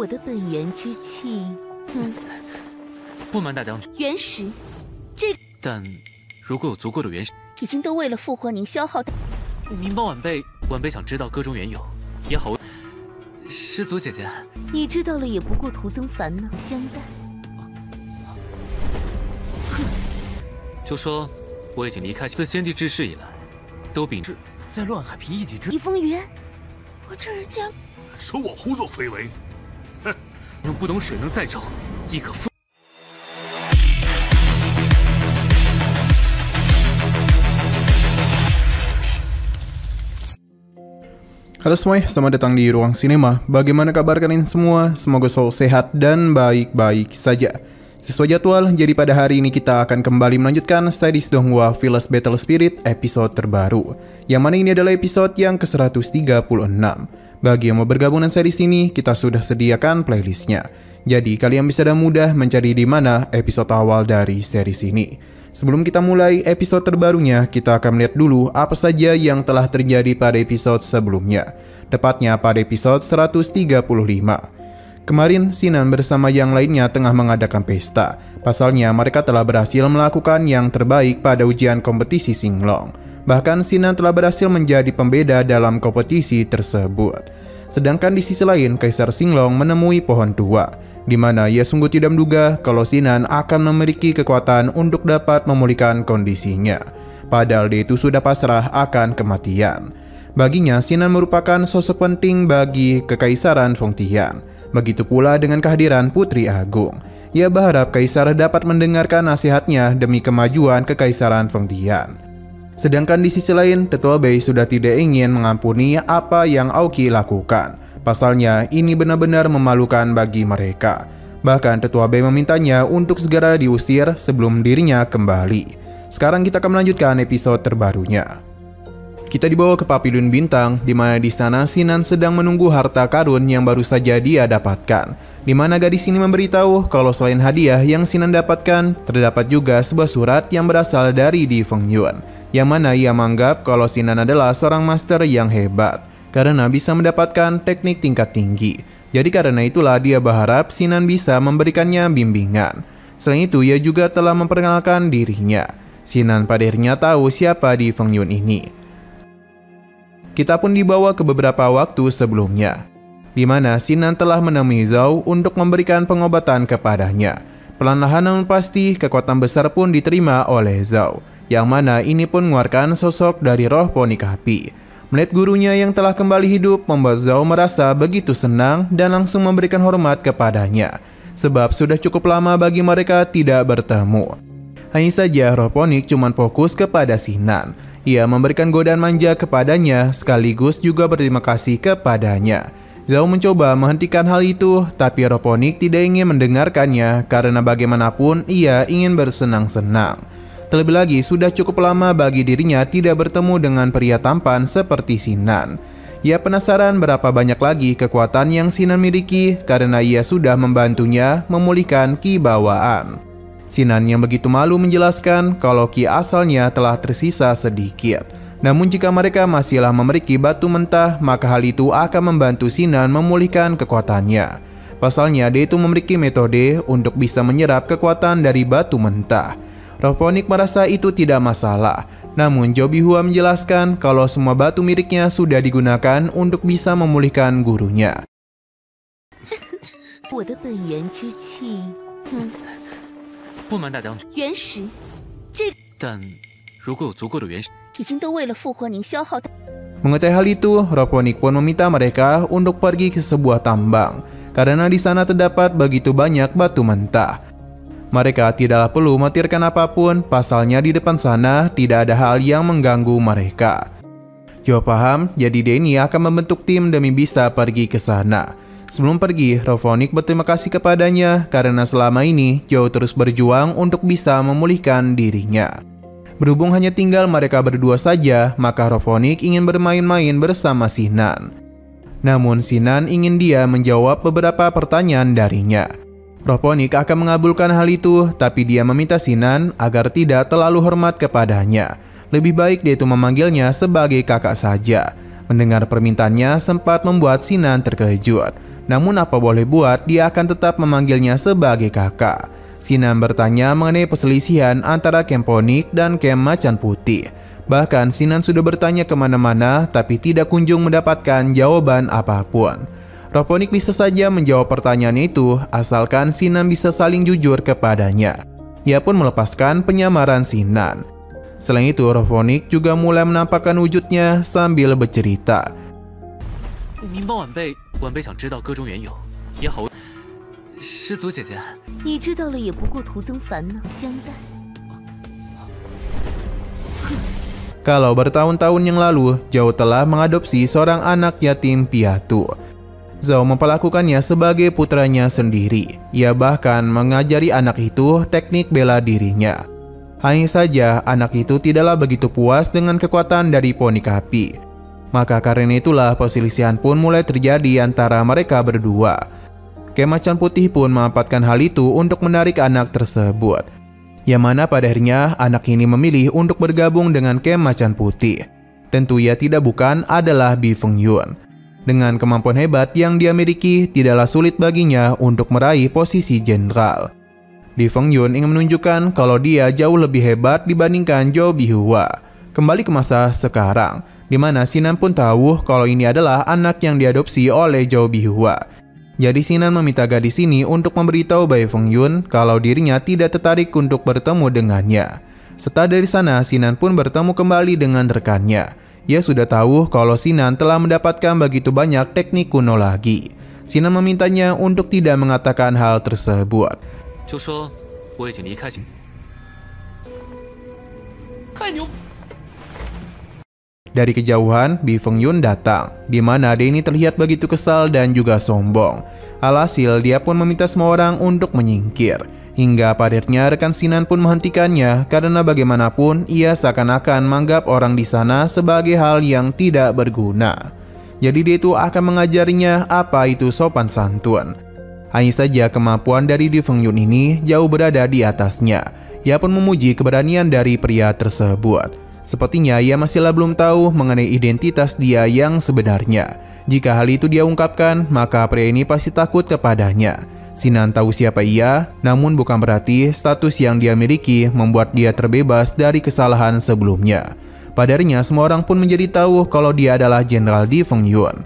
我的本源之气，不瞒大将军，原石，但如果有足够的原石，已经都为了复活您消耗的。您帮晚辈想知道个中缘由，也好为师祖姐姐。你知道了也不过徒增烦恼相待。就说我已经离开，自先帝治世以来，都秉持在乱海平一己之。李风云，我这人家说我胡作非为，哼！用不懂水能载舟，亦可复。Halo semuanya, selamat datang di Ruang Sinema. Bagaimana kabar kalian semua? Semoga selalu sehat dan baik-baik saja. Sesuai jadwal, jadi pada hari ini kita akan kembali melanjutkan Studies Donghua Village Battle Spirit episode terbaru. Yang mana ini adalah episode yang ke-136. Bagi yang mau bergabung dengan series ini, kita sudah sediakan playlistnya. Jadi kalian bisa dengan mudah mencari di mana episode awal dari series ini. Sebelum kita mulai episode terbarunya, kita akan melihat dulu apa saja yang telah terjadi pada episode sebelumnya. Tepatnya pada episode 135. Kemarin, Sinan bersama yang lainnya tengah mengadakan pesta. Pasalnya, mereka telah berhasil melakukan yang terbaik pada ujian kompetisi Xinglong. Bahkan, Sinan telah berhasil menjadi pembeda dalam kompetisi tersebut. Sedangkan di sisi lain, Kaisar Xinglong menemui pohon tua, di mana ia sungguh tidak menduga kalau Sinan akan memiliki kekuatan untuk dapat memulihkan kondisinya. Padahal dia itu sudah pasrah akan kematian. Baginya, Sinan merupakan sosok penting bagi Kekaisaran Fengtian. Begitu pula dengan kehadiran Putri Agung. Ia berharap Kaisar dapat mendengarkan nasihatnya demi kemajuan Kekaisaran Fengtian. Sedangkan di sisi lain, Tetua Bei sudah tidak ingin mengampuni apa yang Aoki lakukan. Pasalnya, ini benar-benar memalukan bagi mereka. Bahkan Tetua Bei memintanya untuk segera diusir sebelum dirinya kembali. Sekarang kita akan melanjutkan episode terbarunya. Kita dibawa ke Papilun Bintang, di mana di sana Sinan sedang menunggu harta karun yang baru saja dia dapatkan. Di mana gadis ini memberitahu kalau selain hadiah yang Sinan dapatkan, terdapat juga sebuah surat yang berasal dari Di Fengyun, yang mana ia menganggap kalau Sinan adalah seorang master yang hebat, karena bisa mendapatkan teknik tingkat tinggi. Jadi karena itulah dia berharap Sinan bisa memberikannya bimbingan. Selain itu, ia juga telah memperkenalkan dirinya. Sinan pada akhirnya tahu siapa Di Fengyun ini. Kita pun dibawa ke beberapa waktu sebelumnya, di mana Sinan telah menemui Zhao untuk memberikan pengobatan kepadanya. Perlahan namun pasti kekuatan besar pun diterima oleh Zhao, yang mana ini pun mengeluarkan sosok dari roh ponik api. Melihat gurunya yang telah kembali hidup membuat Zhao merasa begitu senang dan langsung memberikan hormat kepadanya, sebab sudah cukup lama bagi mereka tidak bertemu. Hanya saja roh ponik cuma fokus kepada Sinan. Ia memberikan godaan manja kepadanya, sekaligus juga berterima kasih kepadanya. Zhao mencoba menghentikan hal itu, tapi roh ponik tidak ingin mendengarkannya karena bagaimanapun ia ingin bersenang-senang. Terlebih lagi, sudah cukup lama bagi dirinya tidak bertemu dengan pria tampan seperti Sinan. Ia penasaran berapa banyak lagi kekuatan yang Sinan miliki karena ia sudah membantunya memulihkan ki bawaan. Sinan yang begitu malu menjelaskan kalau ki asalnya telah tersisa sedikit. Namun jika mereka masihlah memiliki batu mentah, maka hal itu akan membantu Sinan memulihkan kekuatannya. Pasalnya dia itu memiliki metode untuk bisa menyerap kekuatan dari batu mentah. Roh ponik merasa itu tidak masalah. Namun Zhao Bihua menjelaskan kalau semua batu miliknya sudah digunakan untuk bisa memulihkan gurunya. Mengetahui hal itu, roh ponik pun meminta mereka untuk pergi ke sebuah tambang, karena di sana terdapat begitu banyak batu mentah. Mereka tidaklah perlu memikirkan apapun, pasalnya di depan sana tidak ada hal yang mengganggu mereka. Zhao paham, jadi Denny akan membentuk tim demi bisa pergi ke sana. Sebelum pergi, roh ponik berterima kasih kepadanya karena selama ini Zhao terus berjuang untuk bisa memulihkan dirinya. Berhubung hanya tinggal mereka berdua saja, maka roh ponik ingin bermain-main bersama Sinan. Namun Sinan ingin dia menjawab beberapa pertanyaan darinya. Roh ponik akan mengabulkan hal itu, tapi dia meminta Sinan agar tidak terlalu hormat kepadanya. Lebih baik dia itu memanggilnya sebagai kakak saja. Mendengar permintaannya sempat membuat Sinan terkejut. Namun apa boleh buat, dia akan tetap memanggilnya sebagai kakak. Sinan bertanya mengenai perselisihan antara camp Phoenix dan camp Macan Putih. Bahkan Sinan sudah bertanya kemana-mana tapi tidak kunjung mendapatkan jawaban apapun. Roh Phoenix bisa saja menjawab pertanyaan itu asalkan Sinan bisa saling jujur kepadanya. Ia pun melepaskan penyamaran Sinan. Selain itu, Roh Phoenix juga mulai menampakkan wujudnya sambil bercerita. 您帮晚辈想知道各种缘由，也好。师祖姐姐，你知道了也不过徒增烦恼相待。 Kalau bertahun-tahun yang lalu, Zhao telah mengadopsi seorang anak yatim piatu. Zhao memperlakukannya sebagai putranya sendiri. Ia bahkan mengajari anak itu teknik bela dirinya. Hanya saja anak itu tidaklah begitu puas dengan kekuatan dari Phoenix Api. Maka karena itulah perselisihan pun mulai terjadi antara mereka berdua. Camp Macan Putih pun memanfaatkan hal itu untuk menarik anak tersebut. Yang mana pada akhirnya anak ini memilih untuk bergabung dengan Camp Macan Putih. Tentu ia tidak bukan adalah Bi Fengyun. Dengan kemampuan hebat yang dia miliki, tidaklah sulit baginya untuk meraih posisi jenderal. Bi Fengyun ingin menunjukkan kalau dia jauh lebih hebat dibandingkan Zhao Bihua. Kembali ke masa sekarang, di mana Sinan pun tahu kalau ini adalah anak yang diadopsi oleh Zhao Bihua. Jadi Sinan meminta gadis ini untuk memberitahu Bai Fengyun kalau dirinya tidak tertarik untuk bertemu dengannya. Setelah dari sana, Sinan pun bertemu kembali dengan rekannya. Ia sudah tahu kalau Sinan telah mendapatkan begitu banyak teknik kuno lagi. Sinan memintanya untuk tidak mengatakan hal tersebut. 就说我已经离开秦。太牛！ Dari kejauhan, Bi Fengyun datang, di mana dia ini terlihat begitu kesal dan juga sombong. Alhasil, dia pun meminta semua orang untuk menyingkir. Hingga pada akhirnya rekan Sinan pun menghentikannya karena bagaimanapun ia seakan-akan menganggap orang di sana sebagai hal yang tidak berguna. Jadi dia itu akan mengajarinya apa itu sopan santun. Hanya saja kemampuan dari Bi Fengyun ini jauh berada di atasnya. Ia pun memuji keberanian dari pria tersebut. Sepertinya ia masihlah belum tahu mengenai identitas dia yang sebenarnya. Jika hal itu dia ungkapkan, maka pria ini pasti takut kepadanya. Sinan tahu siapa ia, namun bukan berarti status yang dia miliki membuat dia terbebas dari kesalahan sebelumnya. Padanya semua orang pun menjadi tahu kalau dia adalah Jenderal Bi Fengyun.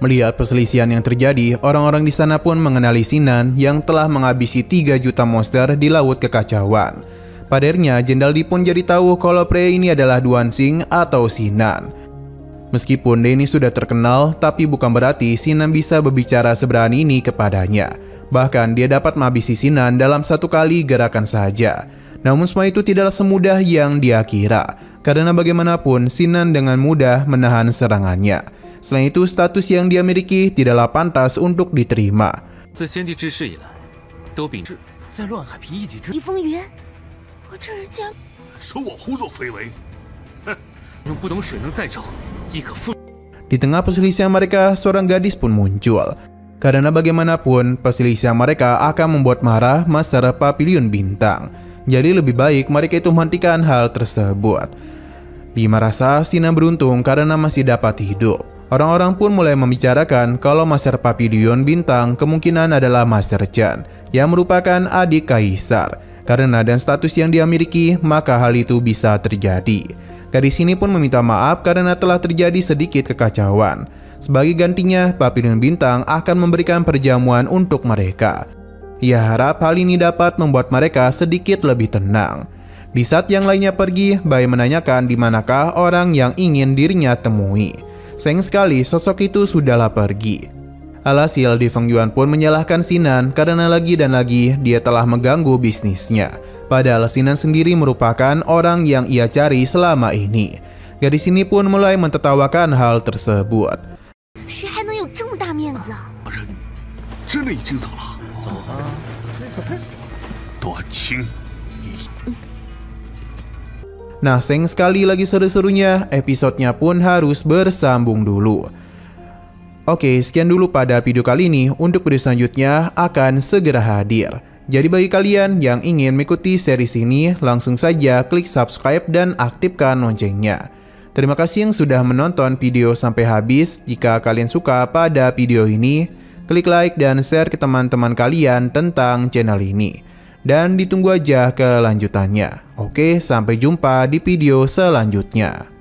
Melihat perselisihan yang terjadi, orang-orang di sana pun mengenali Sinan yang telah menghabisi 3 juta monster di Laut Kekacauan. Pada akhirnya, Jenderal Di pun jadi tahu kalau pria ini adalah Duan Xing atau Sinan. Meskipun dia ini sudah terkenal, tapi bukan berarti Sinan bisa berbicara seberani ini kepadanya. Bahkan dia dapat menghabisi Sinan dalam satu kali gerakan saja. Namun semua itu tidaklah semudah yang dia kira, karena bagaimanapun Sinan dengan mudah menahan serangannya. Selain itu, status yang dia miliki tidaklah pantas untuk diterima. 自先帝之世以来，都秉持在乱海平一己之。李风云，我这是将说我胡作非为， 用不懂水能载舟，亦可覆。 Di tengah perselisihan mereka, seorang gadis pun muncul. Karena bagaimanapun, perselisihan mereka akan membuat marah Master Papilion Bintang. Jadi lebih baik mereka itu menghentikan hal tersebut. Bima rasa Sinan beruntung karena masih dapat hidup. Orang-orang pun mulai membicarakan kalau Master Papilion Bintang kemungkinan adalah Master Chen, yang merupakan adik kaisar. Karena dan status yang dia miliki, maka hal itu bisa terjadi. Gadis ini pun meminta maaf karena telah terjadi sedikit kekacauan. Sebagai gantinya, Papilion Bintang akan memberikan perjamuan untuk mereka. Ia harap hal ini dapat membuat mereka sedikit lebih tenang. Di saat yang lainnya pergi, Bai menanyakan di manakah orang yang ingin dirinya temui. Sayang sekali sosok itu sudahlah pergi. Alhasil, Di Fengyun pun menyalahkan Sinan karena lagi dan lagi dia telah mengganggu bisnisnya. Padahal Sinan sendiri merupakan orang yang ia cari selama ini. Gadis ini pun mulai mentertawakan hal tersebut. 谁还能有这么大面子啊？人真的已经走了，走了。短青， Nah, sayang sekali lagi seru-serunya, episodenya pun harus bersambung dulu. Oke, sekian dulu pada video kali ini. Untuk video selanjutnya akan segera hadir. Jadi bagi kalian yang ingin mengikuti series ini, langsung saja klik subscribe dan aktifkan loncengnya. Terima kasih yang sudah menonton video sampai habis. Jika kalian suka pada video ini, klik like dan share ke teman-teman kalian tentang channel ini. Dan ditunggu aja kelanjutannya. Oke, sampai jumpa di video selanjutnya.